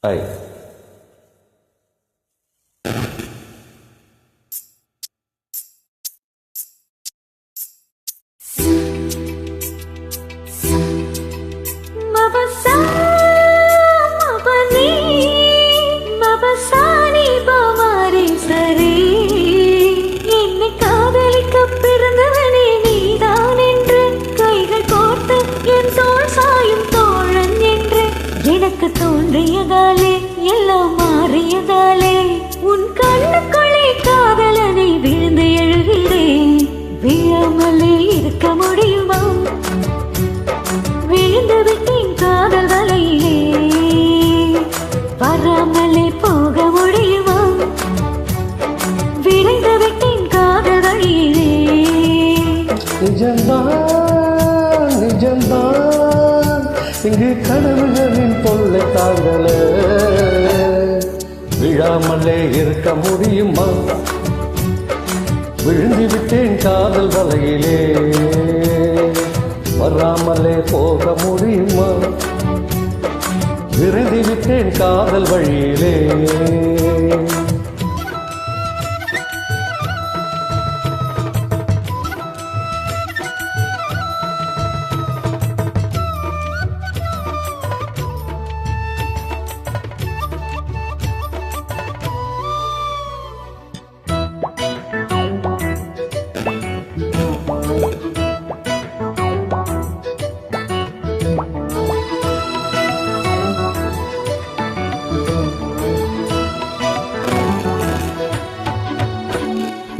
ஐ எனக்கு தோன்றியதாலே எல்லாம் மாறியதாலே உன் கண்ணுக்குள்ளே காதலனை விழுந்து எழுகிறேன். விழாமலே இருக்க முடியுமா? விழுந்து விட்டேன் காதல் வலையிலே. வராமலே போக முடியுமா? விழுந்து விட்டேன் காதல் வழியிலே. நிஜம்தான் நிஜம்தான் இங்கு கனவுகளின் தொல்லை தாங்கல. விழாமலே இருக்க முடியுமா? விழுந்து விட்டேன் காதல் வலையிலே. வராமலே போக முடியுமா? விருதி விட்டேன் காதல் வழியிலே.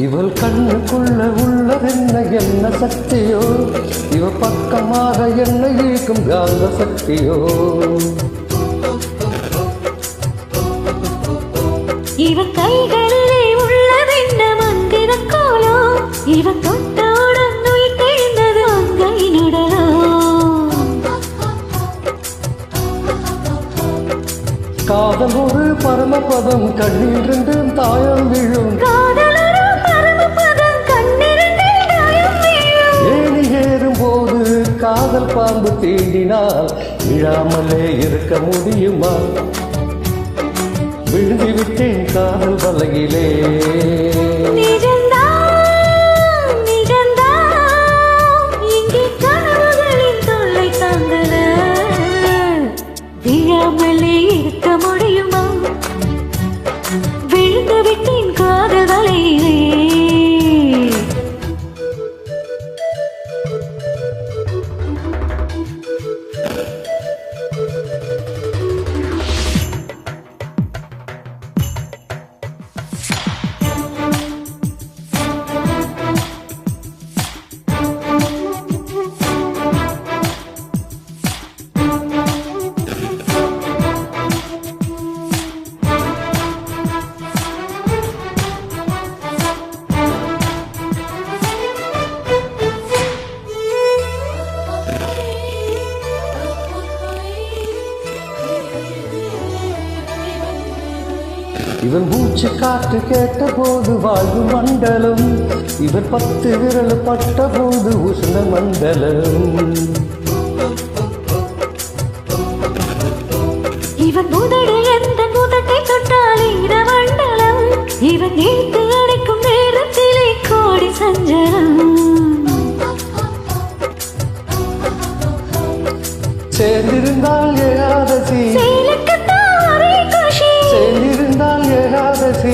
இவள் கண்ணுக்குள்ள உள்ளதென்ன என்ன சக்தியோ? இவ பக்கமாக என்ன ஈர்க்கும் காந்த சக்தியோ? இவ கைகளிலே உள்ளதென்ன மந்திர கோலோ? இவ தொட்டவுடன் நோய் தெரிந்தது அங்கை நடலோ? காதல் ஒரு பரமபதம், கண்ணீர் ரெண்டும் தாயம் விழும். காதல் பாம்பு தீண்டினால் விழாமலே இருக்க முடியுமா? விழுந்து விட்டேன் காதல் வலையிலே. இங்கே கனவுகளின் தொல்லை தாங்கல. விழாமலே இருக்க முடியுமா? விழுந்து விட்டேன் காதல் வலையிலே. இவன் மூச்சு காற்று கேட்ட போது வாழ்வு மண்டலம். இவன் 10 விரல் பட்ட போது உஷ்ண மண்டலம். இவன் முதடு எந்த முதட்டை தொட்டால் ஈர மண்டலம். இவன் நீட்டு அடைக்கும் நேரத்திலே கோடி சஞ்சலம். சேர்ந்திருந்தால் ஏகாதசி, சேர்ந்திருந்தால் ஏகாதசி.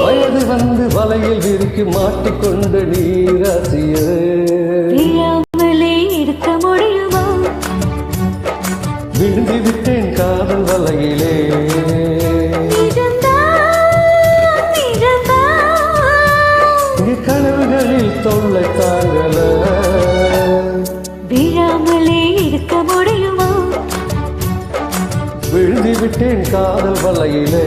வயது வந்து வலையில் விரிக்கு மாட்டிக்கொண்ட நீராசியே. விழாமலே இருக்க முடியுமா? விழுந்து விட்டேன் காதல் வலையிலே. இங்கு கனவுகளில் தொல்லை தாங்கல. விழாமலே இருக்க முடியுமா? விழுந்து விட்டேன் காதல் வலையிலே.